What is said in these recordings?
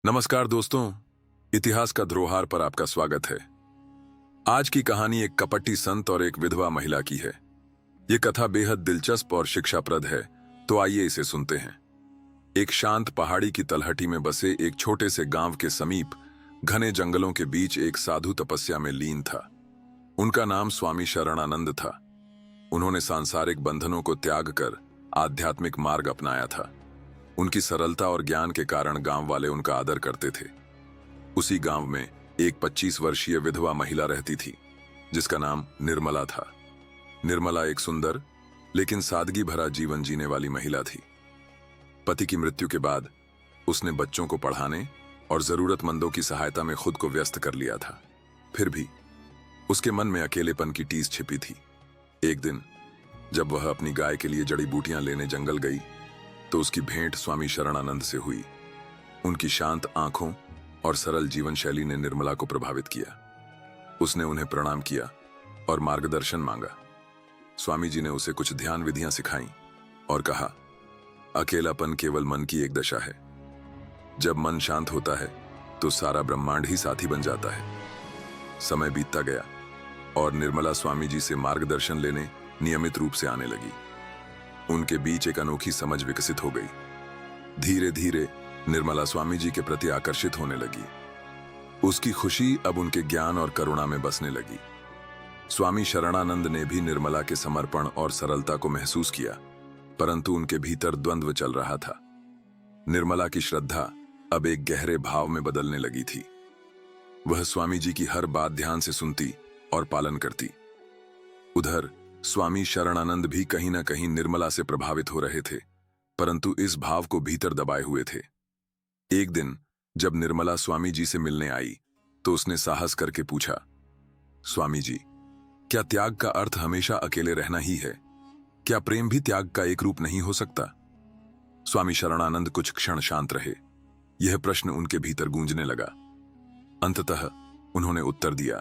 नमस्कार दोस्तों, इतिहास का धरोहर पर आपका स्वागत है। आज की कहानी एक कपटी संत और एक विधवा महिला की है। ये कथा बेहद दिलचस्प और शिक्षाप्रद है, तो आइए इसे सुनते हैं। एक शांत पहाड़ी की तलहटी में बसे एक छोटे से गांव के समीप घने जंगलों के बीच एक साधु तपस्या में लीन था। उनका नाम स्वामी शरणानंद था। उन्होंने सांसारिक बंधनों को त्याग कर आध्यात्मिक मार्ग अपनाया था। उनकी सरलता और ज्ञान के कारण गांव वाले उनका आदर करते थे। उसी गांव में एक 25 वर्षीय विधवा महिला रहती थी, जिसका नाम निर्मला था। निर्मला एक सुंदर लेकिन सादगी भरा जीवन जीने वाली महिला थी। पति की मृत्यु के बाद उसने बच्चों को पढ़ाने और जरूरतमंदों की सहायता में खुद को व्यस्त कर लिया था। फिर भी उसके मन में अकेलेपन की टीस छिपी थी। एक दिन जब वह अपनी गाय के लिए जड़ी बूटियां लेने जंगल गई, तो उसकी भेंट स्वामी शरणानंद से हुई। उनकी शांत आंखों और सरल जीवन शैली ने निर्मला को प्रभावित किया। उसने उन्हें प्रणाम किया और मार्गदर्शन मांगा। स्वामी जी ने उसे कुछ ध्यान विधियां सिखाईं और कहा, अकेलापन केवल मन की एक दशा है। जब मन शांत होता है तो सारा ब्रह्मांड ही साथी बन जाता है। समय बीतता गया और निर्मला स्वामी जी से मार्गदर्शन लेने नियमित रूप से आने लगी। उनके बीच एक अनोखी समझ विकसित हो गई। धीरे धीरे निर्मला स्वामी जी के प्रति आकर्षित होने लगी। उसकी खुशी अब उनके ज्ञान और करुणा में बसने लगी। स्वामी शरणानंद ने भी निर्मला के समर्पण और सरलता को महसूस किया, परंतु उनके भीतर द्वंद्व चल रहा था। निर्मला की श्रद्धा अब एक गहरे भाव में बदलने लगी थी। वह स्वामी जी की हर बात ध्यान से सुनती और पालन करती। उधर स्वामी शरणानंद भी कहीं ना कहीं निर्मला से प्रभावित हो रहे थे, परंतु इस भाव को भीतर दबाए हुए थे। एक दिन जब निर्मला स्वामी जी से मिलने आई, तो उसने साहस करके पूछा, स्वामी जी, क्या त्याग का अर्थ हमेशा अकेले रहना ही है? क्या प्रेम भी त्याग का एक रूप नहीं हो सकता? स्वामी शरणानंद कुछ क्षण शांत रहे। यह प्रश्न उनके भीतर गूंजने लगा। अंततः उन्होंने उत्तर दिया,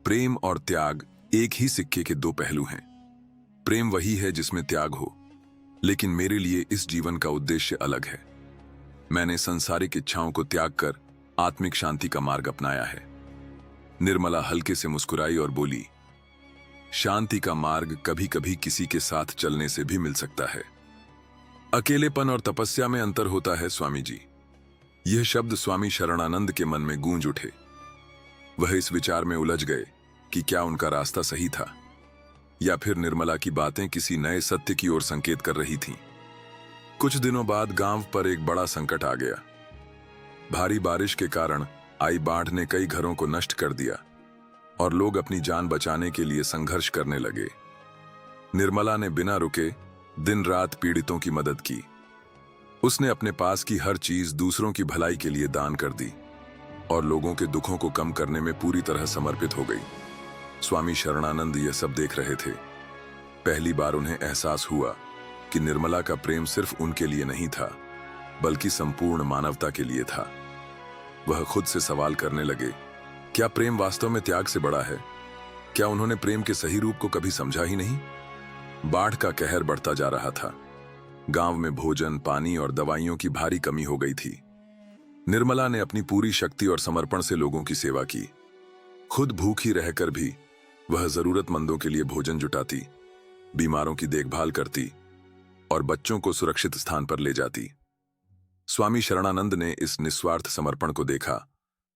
प्रेम और त्याग एक ही सिक्के के दो पहलू हैं। प्रेम वही है जिसमें त्याग हो, लेकिन मेरे लिए इस जीवन का उद्देश्य अलग है। मैंने सांसारिक इच्छाओं को त्याग कर आत्मिक शांति का मार्ग अपनाया है। निर्मला हल्के से मुस्कुराई और बोली, शांति का मार्ग कभी कभी किसी के साथ चलने से भी मिल सकता है। अकेलेपन और तपस्या में अंतर होता है स्वामी जी। यह शब्द स्वामी शरणानंद के मन में गूंज उठे। वह इस विचार में उलझ गए कि क्या उनका रास्ता सही था, या फिर निर्मला की बातें किसी नए सत्य की ओर संकेत कर रही थीं। कुछ दिनों बाद गांव पर एक बड़ा संकट आ गया। भारी बारिश के कारण आई बाढ़ ने कई घरों को नष्ट कर दिया और लोग अपनी जान बचाने के लिए संघर्ष करने लगे। निर्मला ने बिना रुके दिन रात पीड़ितों की मदद की। उसने अपने पास की हर चीज दूसरों की भलाई के लिए दान कर दी और लोगों के दुखों को कम करने में पूरी तरह समर्पित हो गई। स्वामी शरणानंद यह सब देख रहे थे। पहली बार उन्हें एहसास हुआ कि निर्मला का प्रेम सिर्फ उनके लिए नहीं था, बल्कि संपूर्ण मानवता के लिए था। वह खुद से सवाल करने लगे, क्या प्रेम वास्तव में त्याग से बड़ा है? क्या उन्होंने प्रेम के सही रूप को कभी समझा ही नहीं? बाढ़ का कहर बढ़ता जा रहा था। गांव में भोजन, पानी और दवाइयों की भारी कमी हो गई थी। निर्मला ने अपनी पूरी शक्ति और समर्पण से लोगों की सेवा की। खुद भूखी रहकर भी वह जरूरतमंदों के लिए भोजन जुटाती, बीमारों की देखभाल करती और बच्चों को सुरक्षित स्थान पर ले जाती। स्वामी शरणानंद ने इस निस्वार्थ समर्पण को देखा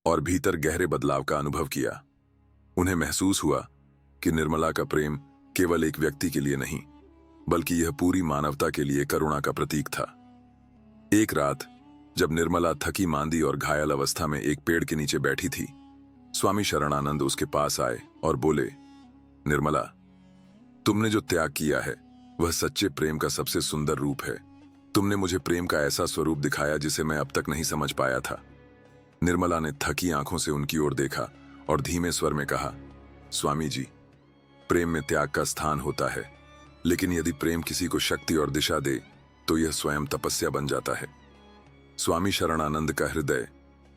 और भीतर गहरे बदलाव का अनुभव किया। उन्हें महसूस हुआ कि निर्मला का प्रेम केवल एक व्यक्ति के लिए नहीं, बल्कि यह पूरी मानवता के लिए करुणा का प्रतीक था। एक रात जब निर्मला थकी मांदी और घायल अवस्था में एक पेड़ के नीचे बैठी थी, स्वामी शरणानंद उसके पास आए और बोले, निर्मला, तुमने जो त्याग किया है वह सच्चे प्रेम का सबसे सुंदर रूप है। तुमने मुझे प्रेम का ऐसा स्वरूप दिखाया जिसे मैं अब तक नहीं समझ पाया था। निर्मला ने थकी आंखों से उनकी ओर देखा और धीमे स्वर में कहा, स्वामी जी, प्रेम में त्याग का स्थान होता है, लेकिन यदि प्रेम किसी को शक्ति और दिशा दे तो यह स्वयं तपस्या बन जाता है। स्वामी शरणानंद का हृदय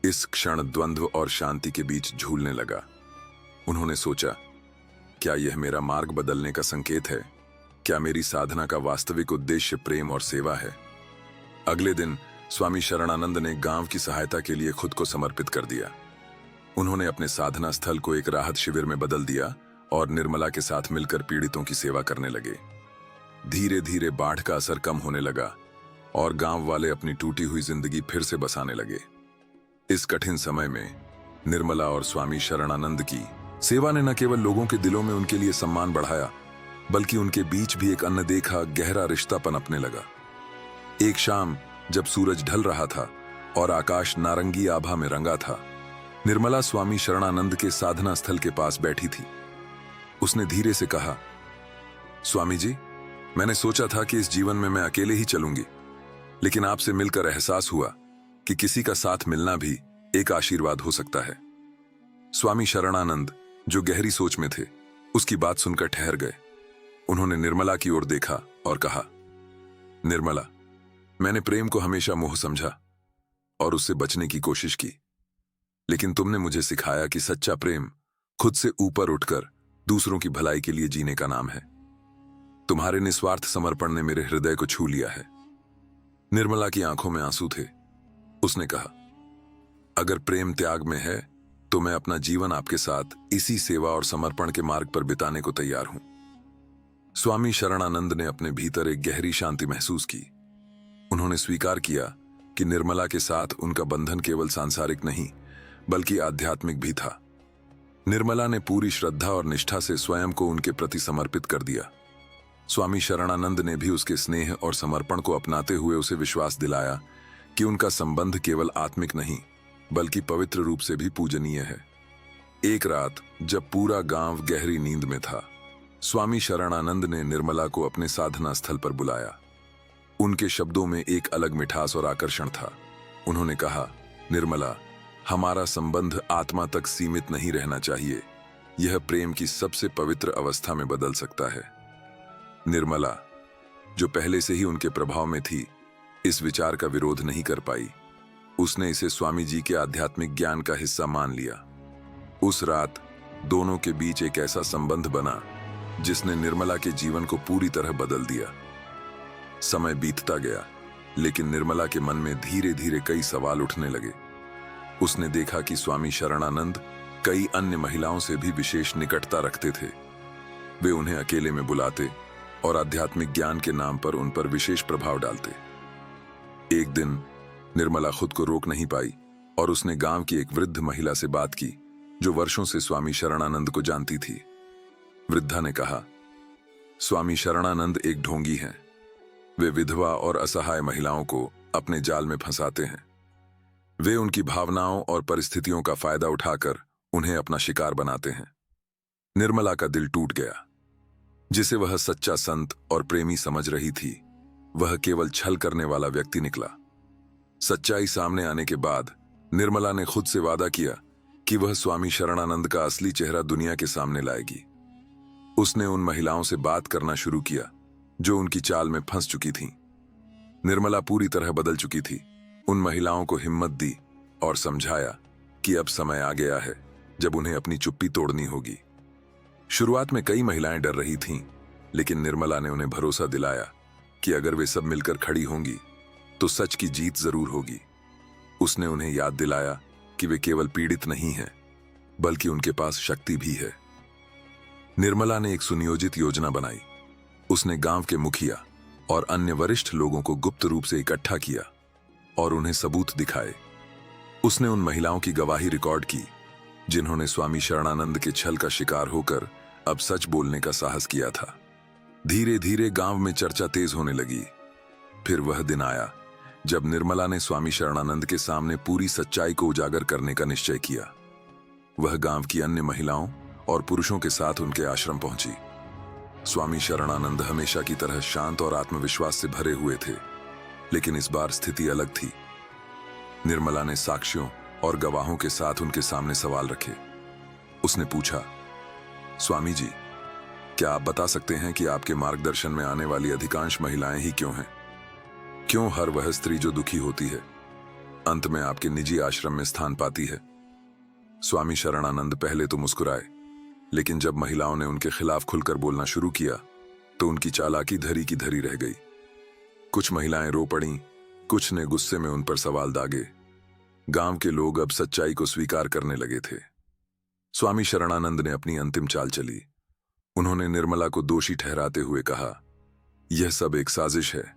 इस क्षण द्वंद्व और शांति के बीच झूलने लगा। उन्होंने सोचा, क्या यह मेरा मार्ग बदलने का संकेत है? क्या मेरी साधना का वास्तविक उद्देश्य प्रेम और सेवा है? अगले दिन स्वामी शरणानंद ने गांव की सहायता के लिए खुद को समर्पित कर दिया। उन्होंने अपने साधना स्थल को एक राहत शिविर में बदल दिया और निर्मला के साथ मिलकर पीड़ितों की सेवा करने लगे। धीरे धीरे बाढ़ का असर कम होने लगा और गांव वाले अपनी टूटी हुई जिंदगी फिर से बसाने लगे। इस कठिन समय में निर्मला और स्वामी शरणानंद की सेवा ने न केवल लोगों के दिलों में उनके लिए सम्मान बढ़ाया, बल्कि उनके बीच भी एक अनदेखा गहरा रिश्ता पनपने लगा। एक शाम जब सूरज ढल रहा था और आकाश नारंगी आभा में रंगा था, निर्मला स्वामी शरणानंद के साधना स्थल के पास बैठी थी। उसने धीरे से कहा, स्वामी जी, मैंने सोचा था कि इस जीवन में मैं अकेले ही चलूंगी, लेकिन आपसे मिलकर एहसास हुआ कि किसी का साथ मिलना भी एक आशीर्वाद हो सकता है। स्वामी शरणानंद, जो गहरी सोच में थे, उसकी बात सुनकर ठहर गए। उन्होंने निर्मला की ओर देखा और कहा, निर्मला, मैंने प्रेम को हमेशा मोह समझा और उससे बचने की कोशिश की, लेकिन तुमने मुझे सिखाया कि सच्चा प्रेम खुद से ऊपर उठकर दूसरों की भलाई के लिए जीने का नाम है। तुम्हारे निस्वार्थ समर्पण ने मेरे हृदय को छू लिया है। निर्मला की आंखों में आंसू थे। उसने कहा, अगर प्रेम त्याग में है तो मैं अपना जीवन आपके साथ इसी सेवा और समर्पण के मार्ग पर बिताने को तैयार हूं। स्वामी शरणानंद ने अपने भीतर एक गहरी शांति महसूस की। उन्होंने स्वीकार किया कि निर्मला के साथ उनका बंधन केवल सांसारिक नहीं बल्कि आध्यात्मिक भी था। निर्मला ने पूरी श्रद्धा और निष्ठा से स्वयं को उनके प्रति समर्पित कर दिया। स्वामी शरणानंद ने भी उसके स्नेह और समर्पण को अपनाते हुए उसे विश्वास दिलाया कि उनका संबंध केवल आत्मिक नहीं बल्कि पवित्र रूप से भी पूजनीय है। एक रात जब पूरा गांव गहरी नींद में था, स्वामी शरणानंद ने निर्मला को अपने साधना स्थल पर बुलाया। उनके शब्दों में एक अलग मिठास और आकर्षण था। उन्होंने कहा, निर्मला, हमारा संबंध आत्मा तक सीमित नहीं रहना चाहिए, यह प्रेम की सबसे पवित्र अवस्था में बदल सकता है। निर्मला, जो पहले से ही उनके प्रभाव में थी, इस विचार का विरोध नहीं कर पाई। उसने इसे स्वामी जी के आध्यात्मिक ज्ञान का हिस्सा मान लिया। उस रात दोनों के बीच एक ऐसा संबंध बना जिसने निर्मला के जीवन को पूरी तरह बदल दिया। समय बीतता गया, लेकिन निर्मला के मन में धीरे धीरे कई सवाल उठने लगे। उसने देखा कि स्वामी शरणानंद कई अन्य महिलाओं से भी विशेष निकटता रखते थे। वे उन्हें अकेले में बुलाते और आध्यात्मिक ज्ञान के नाम पर उन पर विशेष प्रभाव डालते। एक दिन निर्मला खुद को रोक नहीं पाई और उसने गांव की एक वृद्ध महिला से बात की जो वर्षों से स्वामी शरणानंद को जानती थी। वृद्धा ने कहा, स्वामी शरणानंद एक ढोंगी हैं। वे विधवा और असहाय महिलाओं को अपने जाल में फंसाते हैं। वे उनकी भावनाओं और परिस्थितियों का फायदा उठाकर उन्हें अपना शिकार बनाते हैं। निर्मला का दिल टूट गया। जिसे वह सच्चा संत और प्रेमी समझ रही थी, वह केवल छल करने वाला व्यक्ति निकला। सच्चाई सामने आने के बाद निर्मला ने खुद से वादा किया कि वह स्वामी शरणानंद का असली चेहरा दुनिया के सामने लाएगी। उसने उन महिलाओं से बात करना शुरू किया जो उनकी चाल में फंस चुकी थीं। निर्मला पूरी तरह बदल चुकी थी। उन महिलाओं को हिम्मत दी और समझाया कि अब समय आ गया है जब उन्हें अपनी चुप्पी तोड़नी होगी। शुरुआत में कई महिलाएं डर रही थीं, लेकिन निर्मला ने उन्हें भरोसा दिलाया कि अगर वे सब मिलकर खड़ी होंगी तो सच की जीत जरूर होगी। उसने उन्हें याद दिलाया कि वे केवल पीड़ित नहीं हैं, बल्कि उनके पास शक्ति भी है। निर्मला ने एक सुनियोजित योजना बनाई। उसने गांव के मुखिया और अन्य वरिष्ठ लोगों को गुप्त रूप से इकट्ठा किया और उन्हें सबूत दिखाए। उसने उन महिलाओं की गवाही रिकॉर्ड की जिन्होंने स्वामी शरणानंद के छल का शिकार होकर अब सच बोलने का साहस किया था। धीरे धीरे गांव में चर्चा तेज होने लगी। फिर वह दिन आया जब निर्मला ने स्वामी शरणानंद के सामने पूरी सच्चाई को उजागर करने का निश्चय किया। वह गांव की अन्य महिलाओं और पुरुषों के साथ उनके आश्रम पहुंची। स्वामी शरणानंद हमेशा की तरह शांत और आत्मविश्वास से भरे हुए थे, लेकिन इस बार स्थिति अलग थी। निर्मला ने साक्ष्यों और गवाहों के साथ उनके सामने सवाल रखे। उसने पूछा, स्वामी जी, क्या आप बता सकते हैं कि आपके मार्गदर्शन में आने वाली अधिकांश महिलाएं ही क्यों हैं? क्यों हर वह स्त्री जो दुखी होती है अंत में आपके निजी आश्रम में स्थान पाती है? स्वामी शरणानंद पहले तो मुस्कुराए, लेकिन जब महिलाओं ने उनके खिलाफ खुलकर बोलना शुरू किया तो उनकी चालाकी धरी की धरी रह गई। कुछ महिलाएं रो पड़ीं, कुछ ने गुस्से में उन पर सवाल दागे। गांव के लोग अब सच्चाई को स्वीकार करने लगे थे। स्वामी शरणानंद ने अपनी अंतिम चाल चली। उन्होंने निर्मला को दोषी ठहराते हुए कहा, यह सब एक साजिश है।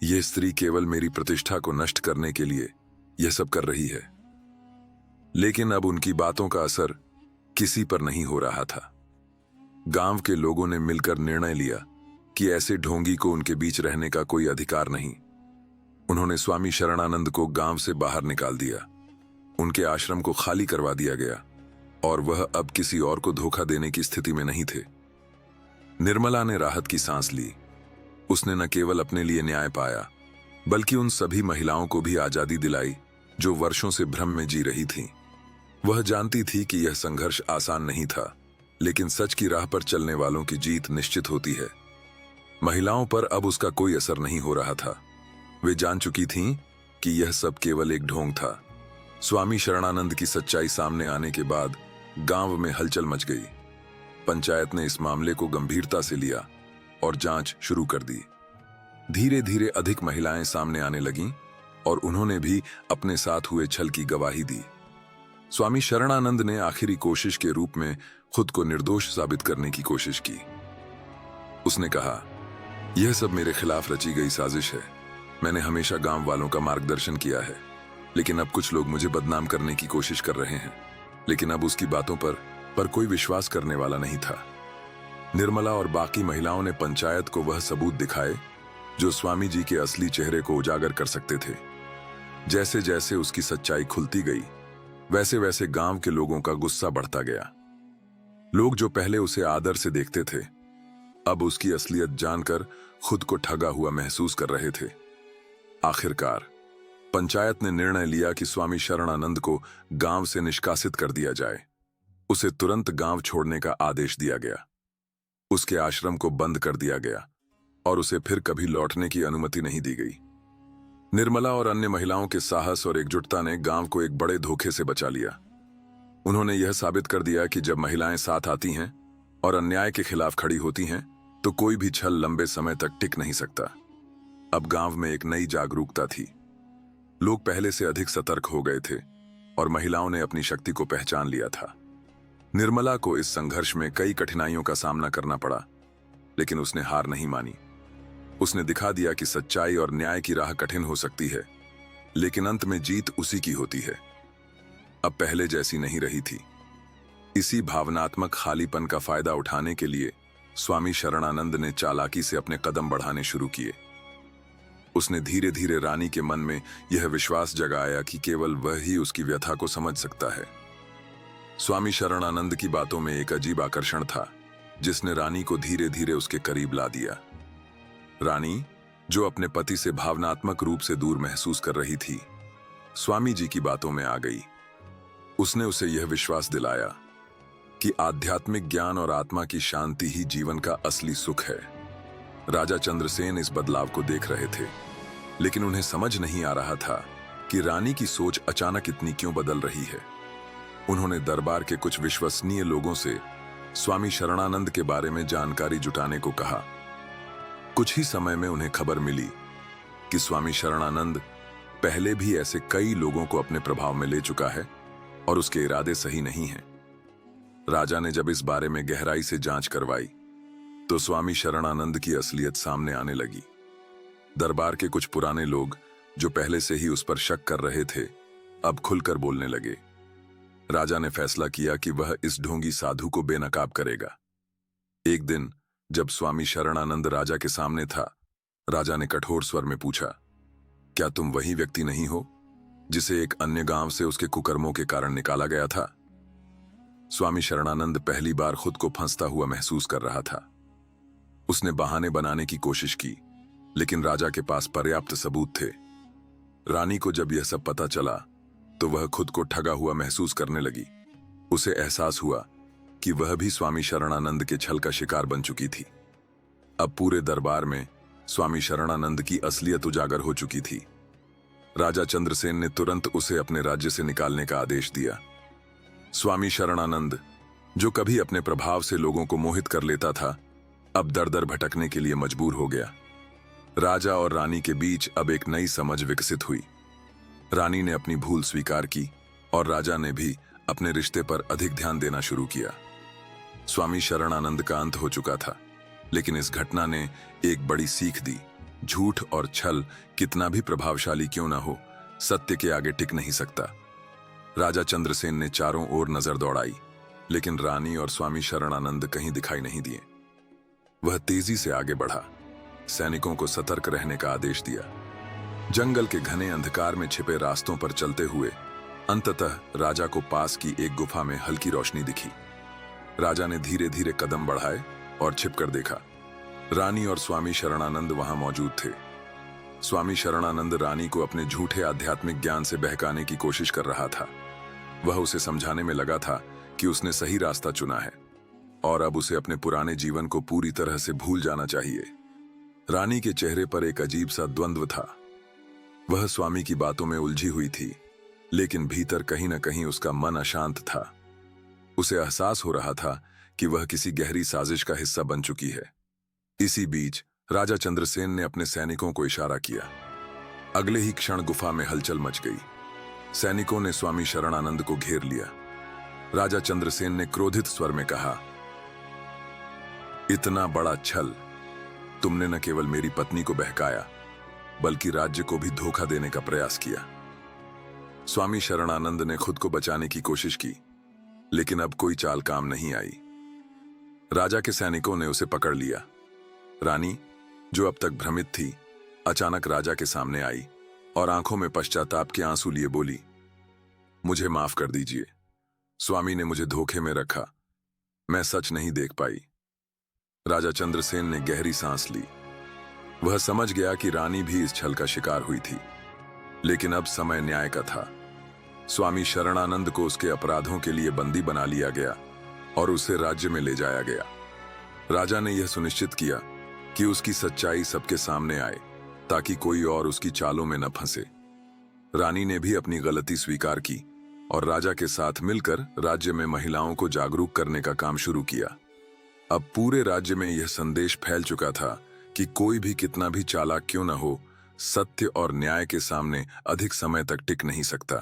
यह स्त्री केवल मेरी प्रतिष्ठा को नष्ट करने के लिए यह सब कर रही है। लेकिन अब उनकी बातों का असर किसी पर नहीं हो रहा था। गांव के लोगों ने मिलकर निर्णय लिया कि ऐसे ढोंगी को उनके बीच रहने का कोई अधिकार नहीं। उन्होंने स्वामी शरणानंद को गांव से बाहर निकाल दिया। उनके आश्रम को खाली करवा दिया गया और वह अब किसी और को धोखा देने की स्थिति में नहीं थे। निर्मला ने राहत की सांस ली। उसने न केवल अपने लिए न्याय पाया, बल्कि उन सभी महिलाओं को भी आजादी दिलाई जो वर्षों से भ्रम में जी रही थीं। वह जानती थी कि यह संघर्ष आसान नहीं था, लेकिन सच की राह पर चलने वालों की जीत निश्चित होती है। महिलाओं पर अब उसका कोई असर नहीं हो रहा था। वे जान चुकी थीं कि यह सब केवल एक ढोंग था। स्वामी शरणानंद की सच्चाई सामने आने के बाद गांव में हलचल मच गई। पंचायत ने इस मामले को गंभीरता से लिया और जांच शुरू कर दी। धीरे धीरे अधिक महिलाएं सामने आने लगीं और उन्होंने भी अपने साथ हुए छल की गवाही दी। स्वामी शरणानंद ने आखिरी कोशिश के रूप में खुद को निर्दोष साबित करने की कोशिश की। उसने कहा, यह सब मेरे खिलाफ रची गई साजिश है। मैंने हमेशा गांव वालों का मार्गदर्शन किया है, लेकिन अब कुछ लोग मुझे बदनाम करने की कोशिश कर रहे हैं। लेकिन अब उसकी बातों पर कोई विश्वास करने वाला नहीं था। निर्मला और बाकी महिलाओं ने पंचायत को वह सबूत दिखाए जो स्वामी जी के असली चेहरे को उजागर कर सकते थे। जैसे जैसे उसकी सच्चाई खुलती गई, वैसे वैसे गांव के लोगों का गुस्सा बढ़ता गया। लोग जो पहले उसे आदर से देखते थे, अब उसकी असलियत जानकर खुद को ठगा हुआ महसूस कर रहे थे। आखिरकार पंचायत ने निर्णय लिया कि स्वामी शरणानंद को गांव से निष्कासित कर दिया जाए। उसे तुरंत गांव छोड़ने का आदेश दिया गया। उसके आश्रम को बंद कर दिया गया और उसे फिर कभी लौटने की अनुमति नहीं दी गई। निर्मला और अन्य महिलाओं के साहस और एकजुटता ने गांव को एक बड़े धोखे से बचा लिया। उन्होंने यह साबित कर दिया कि जब महिलाएं साथ आती हैं और अन्याय के खिलाफ खड़ी होती हैं, तो कोई भी छल लंबे समय तक टिक नहीं सकता। अब गांव में एक नई जागरूकता थी। लोग पहले से अधिक सतर्क हो गए थे और महिलाओं ने अपनी शक्ति को पहचान लिया था। निर्मला को इस संघर्ष में कई कठिनाइयों का सामना करना पड़ा, लेकिन उसने हार नहीं मानी। उसने दिखा दिया कि सच्चाई और न्याय की राह कठिन हो सकती है, लेकिन अंत में जीत उसी की होती है। अब पहले जैसी नहीं रही थी। इसी भावनात्मक खालीपन का फायदा उठाने के लिए स्वामी शरणानंद ने चालाकी से अपने कदम बढ़ाने शुरू किए। उसने धीरे धीरे रानी के मन में यह विश्वास जगाया कि केवल वह ही उसकी व्यथा को समझ सकता है। स्वामी शरणानंद की बातों में एक अजीब आकर्षण था, जिसने रानी को धीरे धीरे उसके करीब ला दिया। रानी, जो अपने पति से भावनात्मक रूप से दूर महसूस कर रही थी, स्वामी जी की बातों में आ गई। उसने उसे यह विश्वास दिलाया कि आध्यात्मिक ज्ञान और आत्मा की शांति ही जीवन का असली सुख है। राजा चंद्रसेन इस बदलाव को देख रहे थे, लेकिन उन्हें समझ नहीं आ रहा था कि रानी की सोच अचानक इतनी क्यों बदल रही है। उन्होंने दरबार के कुछ विश्वसनीय लोगों से स्वामी शरणानंद के बारे में जानकारी जुटाने को कहा। कुछ ही समय में उन्हें खबर मिली कि स्वामी शरणानंद पहले भी ऐसे कई लोगों को अपने प्रभाव में ले चुका है और उसके इरादे सही नहीं हैं। राजा ने जब इस बारे में गहराई से जांच करवाई, तो स्वामी शरणानंद की असलियत सामने आने लगी। दरबार के कुछ पुराने लोग जो पहले से ही उस पर शक कर रहे थे, अब खुलकर बोलने लगे। राजा ने फैसला किया कि वह इस ढोंगी साधु को बेनकाब करेगा। एक दिन जब स्वामी शरणानंद राजा के सामने था, राजा ने कठोर स्वर में पूछा, क्या तुम वही व्यक्ति नहीं हो जिसे एक अन्य गांव से उसके कुकर्मों के कारण निकाला गया था? स्वामी शरणानंद पहली बार खुद को फंसता हुआ महसूस कर रहा था। उसने बहाने बनाने की कोशिश की, लेकिन राजा के पास पर्याप्त सबूत थे। रानी को जब यह सब पता चला, तो वह खुद को ठगा हुआ महसूस करने लगी। उसे एहसास हुआ कि वह भी स्वामी शरणानंद के छल का शिकार बन चुकी थी। अब पूरे दरबार में स्वामी शरणानंद की असलियत उजागर हो चुकी थी। राजा चंद्रसेन ने तुरंत उसे अपने राज्य से निकालने का आदेश दिया। स्वामी शरणानंद, जो कभी अपने प्रभाव से लोगों को मोहित कर लेता था, अब दर दर भटकने के लिए मजबूर हो गया। राजा और रानी के बीच अब एक नई समझ विकसित हुई। रानी ने अपनी भूल स्वीकार की और राजा ने भी अपने रिश्ते पर अधिक ध्यान देना शुरू किया। स्वामी शरणानंद का अंत हो चुका था, लेकिन इस घटना ने एक बड़ी सीख दी। झूठ और छल कितना भी प्रभावशाली क्यों न हो, सत्य के आगे टिक नहीं सकता। राजा चंद्रसेन ने चारों ओर नजर दौड़ाई, लेकिन रानी और स्वामी शरणानंद कहीं दिखाई नहीं दिए। वह तेजी से आगे बढ़ा, सैनिकों को सतर्क रहने का आदेश दिया। जंगल के घने अंधकार में छिपे रास्तों पर चलते हुए अंततः राजा को पास की एक गुफा में हल्की रोशनी दिखी। राजा ने धीरे धीरे कदम बढ़ाए और छिपकर देखा। रानी और स्वामी शरणानंद वहां मौजूद थे। स्वामी शरणानंद रानी को अपने झूठे आध्यात्मिक ज्ञान से बहकाने की कोशिश कर रहा था। वह उसे समझाने में लगा था कि उसने सही रास्ता चुना है और अब उसे अपने पुराने जीवन को पूरी तरह से भूल जाना चाहिए। रानी के चेहरे पर एक अजीब सा द्वंद्व था। वह स्वामी की बातों में उलझी हुई थी, लेकिन भीतर कहीं न कहीं उसका मन अशांत था। उसे एहसास हो रहा था कि वह किसी गहरी साजिश का हिस्सा बन चुकी है। इसी बीच राजा चंद्रसेन ने अपने सैनिकों को इशारा किया। अगले ही क्षण गुफा में हलचल मच गई। सैनिकों ने स्वामी शरणानंद को घेर लिया। राजा चंद्रसेन ने क्रोधित स्वर में कहा, इतना बड़ा छल! तुमने न केवल मेरी पत्नी को बहकाया, बल्कि राज्य को भी धोखा देने का प्रयास किया। स्वामी शरणानंद ने खुद को बचाने की कोशिश की, लेकिन अब कोई चाल काम नहीं आई। राजा के सैनिकों ने उसे पकड़ लिया। रानी, जो अब तक भ्रमित थी, अचानक राजा के सामने आई और आंखों में पश्चाताप के आंसू लिए बोली, मुझे माफ कर दीजिए। स्वामी ने मुझे धोखे में रखा। मैं सच नहीं देख पाई। राजा चंद्रसेन ने गहरी सांस ली। वह समझ गया कि रानी भी इस छल का शिकार हुई थी, लेकिन अब समय न्याय का था। स्वामी शरणानंद को उसके अपराधों के लिए बंदी बना लिया गया और उसे राज्य में ले जाया गया। राजा ने यह सुनिश्चित किया कि उसकी सच्चाई सबके सामने आए, ताकि कोई और उसकी चालों में न फंसे। रानी ने भी अपनी गलती स्वीकार की और राजा के साथ मिलकर राज्य में महिलाओं को जागरूक करने का काम शुरू किया। अब पूरे राज्य में यह संदेश फैल चुका था कि कोई भी कितना भी चालाक क्यों न हो, सत्य और न्याय के सामने अधिक समय तक टिक नहीं सकता।